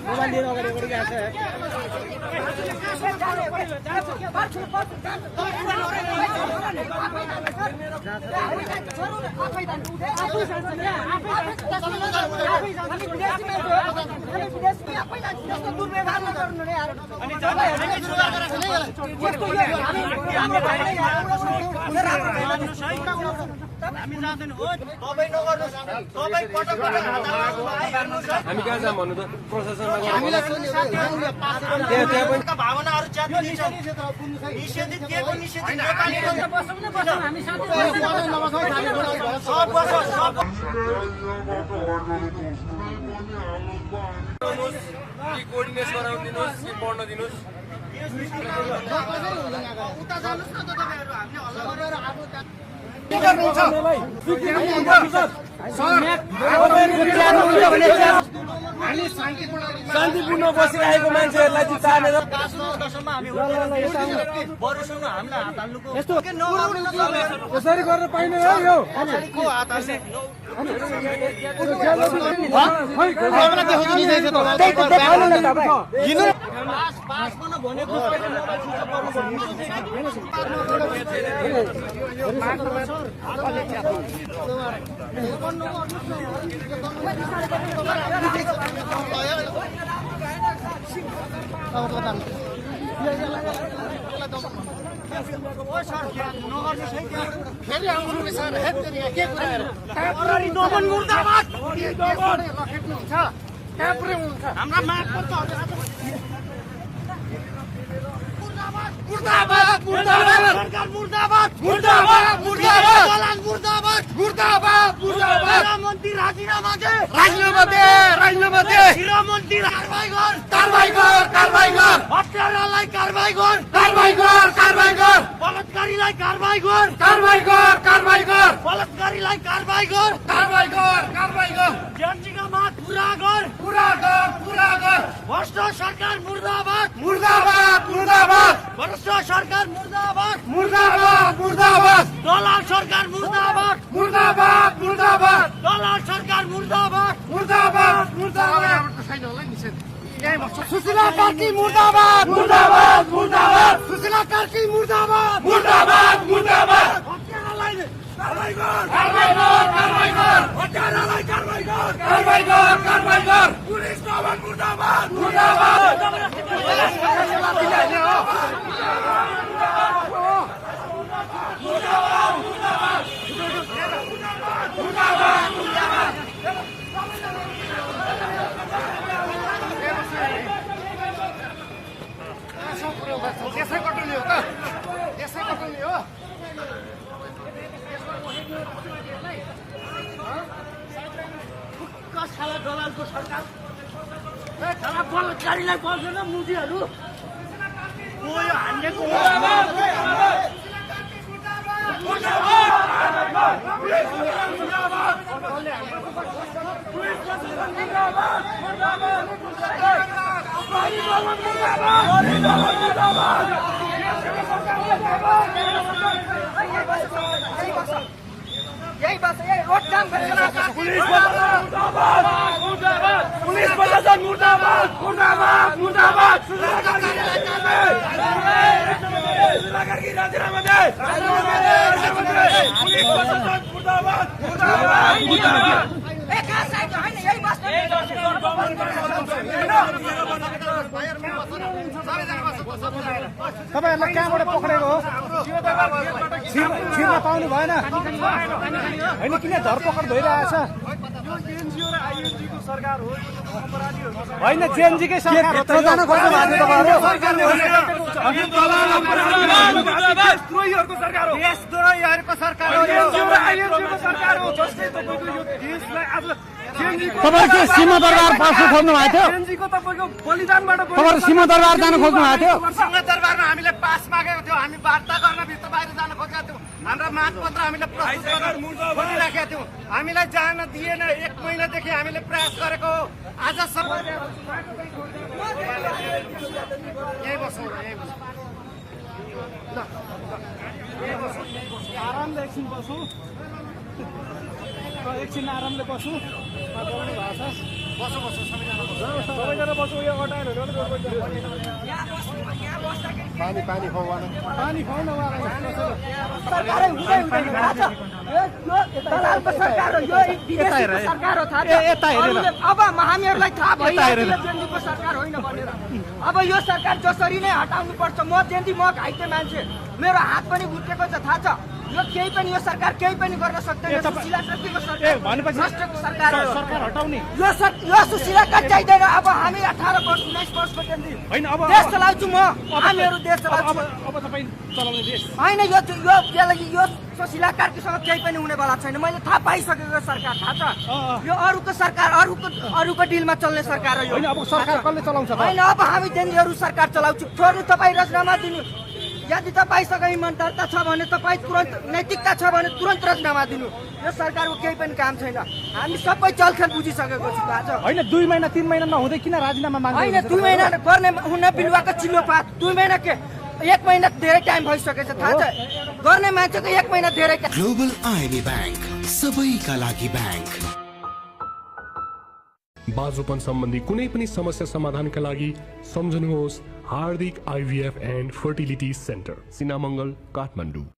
Mobile लिएर अगाडि गएको छ हामी जाँदैन हो तपाई नगर्नुस् तपाई पटक हामी कहाँ जाम भन्नु त प्रशासनमा हामीलाई त्यहाँ पनि भावनाहरु च्याति दिन्छ निषेधित के को निषेधित नेपाली बसौँ न बसौँ हामी साथै सब बसौँ सब कि कोर्डिनेट गराउन दिनुस् कि पढ्न दिनुस् उता जानुस् न त तपाईहरु हामीले हल्ला गरेर आगो शान्तिपूर्ण बसिरहेको मान्छेहरूलाई चाहिँ तानेर यसरी गरेर पाइने हो यो फेरि आउनु सर हेर्दै के कुरा दोबन मुर्दाबाद लखेट्नुहुन्छ कहाँ पुर्याउनुहुन्छ हाम्रा माग पर्छ मुर्दाबाद मुर्दाबाद सरकार मुर्दाबाद मुर्दाबाद मुर्दाबाद दलाल मुर्दाबाद मुर्दाबाद मुर्दाबाद मन्त्री राजीनामा दे राजीनामा दे राजीनामा दे गृहमन्त्री कारबाही गर कारबाही गर हत्यारालाई कारबाही गर कारबाही गर कारबाही गर बलात्कारीलाई कारबाही गर कारबाही गर कारबाही गर बलात्कारीलाई कारबाही गर कारबाही गर कारबाही गर जनजीका माग पूरा गर पूरा गर पूरा गर भ्रष्ट सरकार मुर्दाबाद मुर्दाबाद मुर्दाबाद भ्रष्ट सरकार मुर्दाबाद मुर्दाबाद मुर्दाबाद दलाल सरकार मुर्दाबाद मुर्दाबाद मुर्दाबाद दलाल सरकार मुर्दाबाद मुर्दाबाद मुर्दाबाद सुशीला कार्की मुर्दाबाद मुर्दाबाद मुर्दाबाद सुशीला कार्की मुर्दाबाद मुर्दाबाद मुर्दाबाद हत्यारालाई कारबाही गर कारबाही गर कारबाही गर हत्यारालाई कारबाही गर कारबाही गर कारबाही गर पुलिस दलाल मुर्दाबाद मुर्दाबाद यसै कटुली हो त यसै कटुली हो खाला दलालको सरकार खाला बलात्कारीलाई पर्दैन मुजीहरू हान्नेको यही बस यही रोड जाम पुलिस प्रशासन मुर्दाबाद मुर्दाबाद मुर्दाबाद राजीनामा दे पुलिस प्रशासन मुर्दाबाद मुर्दाबाद मुर्दाबाद तपाईहरुलाई कहाँबाट पक्रेको हो छिर्न पाउनु भएन हैन किन धरपकड भइरहेछ होइन जेएनजीकै सरकार हो जान खोज्नु भएको तपाईहरु सरकार हो देशद्रोहीहरुको सरकार हो आइएनजीको सरकार हो जसले तपाईको यो देशलाई आज तपाईहरु के सीमा दरबार पास खोज्नु भएको थियो जेएनजीको तपाईको बलिदानबाट तपाईहरु सीमा दरबार जान खोज्नु भएको थियो सीमा दरबारमा हामीले पास मागेको थियो हामी वार्ता गर्न भित्र बाहिर जान खोजेको थियो हाम्रा मागपत्र हामीले प्रस्तुत गरेर बोलिराखेका थियौँ। हामीलाई जान दिएन। 1 महिनादेखि हामीले प्रयास गरेको हो। आज सबै यही बसौँ आरामले एकछिन बसौँ एकछिन आरामले बसौँ सबैजना बसौँ यो अटाएर पानी खुवाउन पानी खुवाउन सरकारै हुँदै हुँदैन थाहा छ यो दलालको सरकार हो यो विदेशीको सरकार हो थाहा छ अरूले अब हामीहरूलाई थाहा भइरहेको यो जेएनजीको सरकार होइन भनेर अब यो सरकार जसरी नै हटाउनु पर्छ म जेएनजी म घाइते मान्छे मेरो हात पनि भुटेको छ थाहा छ यो केही पनि यो सरकार केही पनि गर्न सक्दैन सुशीला शक्तिको सरकार भनेपछि भ्रष्टको सरकार हो सरकार हटाउने यो सुशीला चाहिँदैन अब हामी 18 वर्ष 19 वर्षको जेएनजी होइन अब देश चलाउँछु म हामीहरू देश चलाउँछु अब तपाईँ चलाउने देश होइन यो सुशीला कार्कीसँग केही पनि हुनेवाला छैन मैले थाहा पाइसकेको सरकार थाहा छ यो अरूको सरकार अरूको डिलमा चल्ने सरकार हो यो होइन अब सरकार कसले चलाउँछ त होइन अब हामी जेएनजीहरू सरकार चलाउँछु छोड्नु तपाईँ राजीनामा दिनु यदि तपाईँसँग इमान्दारता छ भने तपाईँ तुरन्त नैतिकता छ भने तुरन्त राजीनामा दिनु यो सरकारको केही पनि काम छैन हामी सबै चलखेल बुझिसकेको छु थाहा छ होइन 2 महिना 3 महिना नहुँदै किन राजीनामा माग्नु होइन 2 महिना गर्ने हुन बिलुवाको चिल्लो पात 2 महिना के 1 महिना धेरै टाइम भइसकेछ थाहा छ गर्ने मान्छेको 1 महिना धेरै ग्लोबल आइबी बैंक सबैका लागि बैंक बाजुपन सम्बन्धी कुनै पनि समस्या समाधानका लागि सम्झनुहोस् हार्दिक IVF and fertility centre, Sinamangal, Kathmandu.